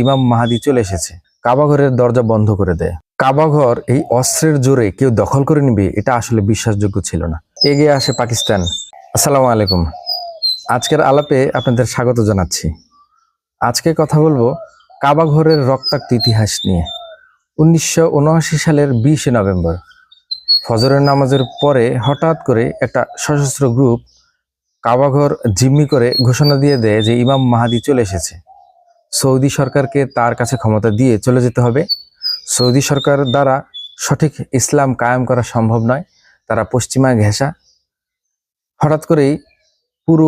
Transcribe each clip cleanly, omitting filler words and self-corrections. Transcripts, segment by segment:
ইমাম মাহাদি চলে এসেছে, কাবা ঘরের দরজা বন্ধ করে দেয়। কাবা ঘর এই অস্ত্রের জোরে কেউ দখল করে নিবে, এটা আসলে বিশ্বাসযোগ্য ছিল না। এগিয়ে আসে পাকিস্তান। আসসালামু আলাইকুম। আজকের আলাপে আপনাদের স্বাগত জানাচ্ছি। আজকে কথা বলবো কাবা ঘরের রক্তাক্ত ইতিহাস নিয়ে। 1979 সালের 20 নভেম্বর ফজরের নামাজের পরে হঠাৎ করে একটা সশস্ত্র গ্রুপ কাবাঘর জিম্মি করে ঘোষণা দিয়ে দেয় যে ইমাম মাহাদি চলে এসেছে। সৌদি সরকারকে তার কাছে ক্ষমতা দিয়ে চলে যেতে হবে। সৌদি সরকার দ্বারা সঠিক ইসলাম কায়েম করা সম্ভব নয়, তারা পশ্চিমা ঘেঁষা। হঠাৎ করেই পুরো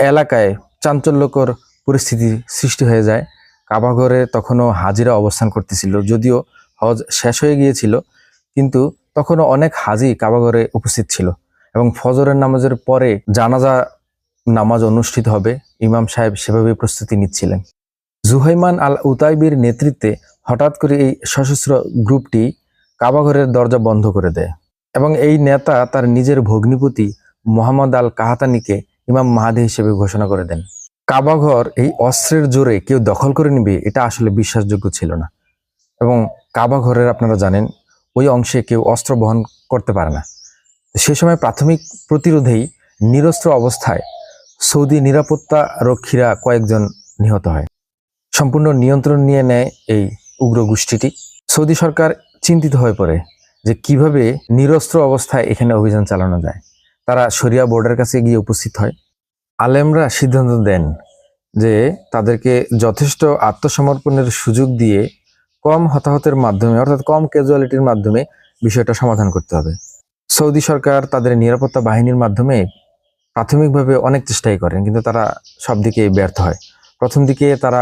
এলাকায় চাঞ্চল্যকর পরিস্থিতি সৃষ্টি হয়ে যায়। কাবাঘরে তখনও হাজিরা অবস্থান করতেছিল, যদিও হজ শেষ হয়ে গিয়েছিল, কিন্তু তখনও অনেক হাজি কাবাঘরে উপস্থিত ছিল এবং ফজরের নামাজের পরে জানাজা নামাজ অনুষ্ঠিত হবে। ইমাম সাহেব সেভাবে প্রস্তুতি নিচ্ছিলেন। জুহাইমান আল উতাইবির নেতৃত্বে হঠাৎ করে এই সশস্ত্র গ্রুপটি কাবাঘরের দরজা বন্ধ করে দেয় এবং এই নেতা তার নিজের ভগ্নিপতি মোহাম্মদ আল কাহাতানিকে ইমাম মাহাদি হিসেবে ঘোষণা করে দেন। কাবাঘর এই অস্ত্রের জোরে কেউ দখল করে নিবে, এটা আসলে বিশ্বাসযোগ্য ছিল না। এবং কাবাঘরের আপনারা জানেন ওই অংশে কেউ অস্ত্র বহন করতে পারে না। সে সময় প্রাথমিক প্রতিরোধেই নিরস্ত্র অবস্থায় সৌদি নিরাপত্তা রক্ষীরা কয়েকজন নিহত হয়। সম্পূর্ণ নিয়ন্ত্রণ নিয়ে নেয় এই উগ্র গোষ্ঠীটি। সৌদি সরকার চিন্তিত হয়ে পড়ে যে কিভাবে নিরস্ত্র অবস্থায় এখানে অভিযান চালানো যায়। তারা শরিয়া বোর্ডের কাছে গিয়ে উপস্থিত হয়। আলেমরা সিদ্ধান্ত দেন যে তাদেরকে যথেষ্ট আত্মসমর্পণের সুযোগ দিয়ে কম হতাহতের মাধ্যমে, অর্থাৎ কম ক্যাজুয়ালিটির মাধ্যমে বিষয়টা সমাধান করতে হবে। সৌদি সরকার তাদের নিরাপত্তা বাহিনীর মাধ্যমে প্রাথমিকভাবে অনেক চেষ্টাই করেন, কিন্তু তারা সব দিকে ব্যর্থ হয়। প্রথম দিকে তারা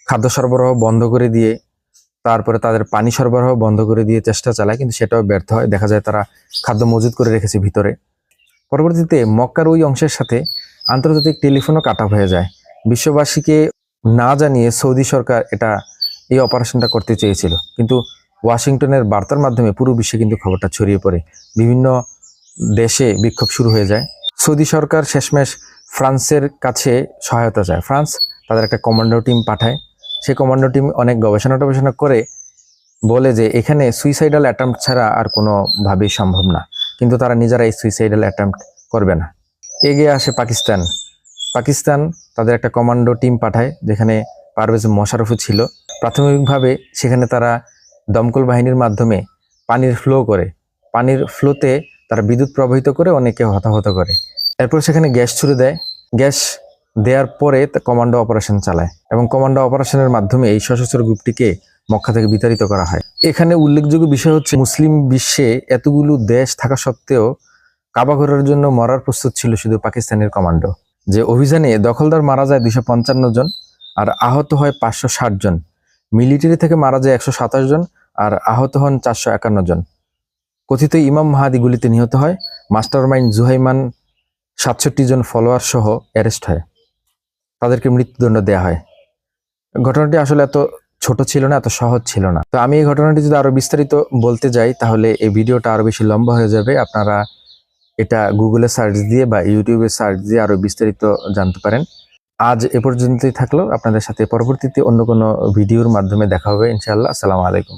খাদ্য সরবরাহ বন্ধ করে দিয়ে, তারপরে তাদের পানি সরবরাহ বন্ধ করে দিয়ে চেষ্টা চালায়, কিন্তু সেটাও ব্যর্থ হয়। দেখা যায় তারা খাদ্য মজুত করে রেখেছে ভিতরে। পরবর্তীতে মক্কার ওই অংশের সাথে আন্তর্জাতিক টেলিফোনও কাটা হয়ে যায়। বিশ্ববাসীকে না জানিয়ে সৌদি সরকার এই অপারেশনটা করতে চেয়েছিল, কিন্তু ওয়াশিংটনের বার্তার মাধ্যমে পুরো বিশ্বে কিন্তু খবরটা ছড়িয়ে পড়ে। বিভিন্ন দেশে বিক্ষোভ শুরু হয়ে যায়। সৌদি সরকার শেষমেশ ফ্রান্সের কাছে সহায়তা চায়। ফ্রান্স তাদের একটা কমান্ডো টিম পাঠায়। সেই কমান্ডো টিম অনেক গবেষণা করে বলে যে এখানে সুইসাইডাল অ্যাটেম্পট ছাড়া আর কোনোভাবেই সম্ভব না, কিন্তু তারা নিজেরা এই সুইসাইডাল অ্যাটেম্পট করবে না। এগিয়ে আসে পাকিস্তান তাদের একটা কমান্ডো টিম পাঠায়, যেখানে পারভেজ মোশাররফও ছিল। প্রাথমিকভাবে সেখানে তারা দমকল বাহিনীর মাধ্যমে পানির ফ্লোতে তারা বিদ্যুৎ প্রবাহিত করে অনেকে হতাহত করে। এরপর সেখানে গ্যাস ছুড়ে দেয়। গ্যাস দেওয়ার পরে কমান্ডো অপারেশন চালায় এবং কমান্ডো অপারেশনের মাধ্যমে এই সশস্ত্র গ্রুপটিকে মক্কা থেকে বিতাড়িত করা হয়। এখানে উল্লেখযোগ্য বিষয় হচ্ছে মুসলিম বিশ্বে এতগুলো দেশ থাকা সত্ত্বেও কাবাঘরের জন্য মরার প্রস্তুত ছিল শুধু পাকিস্তানের কমান্ডো। যে অভিযানে দখলদার মারা যায় 255 জন আর আহত হয় 560 জন। মিলিটারি থেকে মারা যায় 127 জন আর আহত হন 451 জন। কথিত ইমাম মাহাদি গুলিতে নিহত হয়। মাস্টারমাইন্ড জুহাইমান 67 জন ফলোয়ার সহ অ্যারেস্ট হয়, তাদেরকে মৃত্যুদণ্ড দেয়া হয়। ঘটনাটি আসলে এত ছোট ছিল না, এত সহজ ছিল না। তো আমি এই ঘটনাটি যদি আরো বিস্তারিত বলতে যাই তাহলে এই ভিডিওটা আরো বেশি লম্বা হয়ে যাবে। আপনারা এটা গুগলে সার্চ দিয়ে বা ইউটিউবে সার্চ দিয়ে আরো বিস্তারিত জানতে পারেন। আজ এ পর্যন্তই থাকলো। আপনাদের সাথে পরবর্তীতে অন্য কোনো ভিডিওর মাধ্যমে দেখা হবে ইনশাআল্লাহ। আসসালামু আলাইকুম।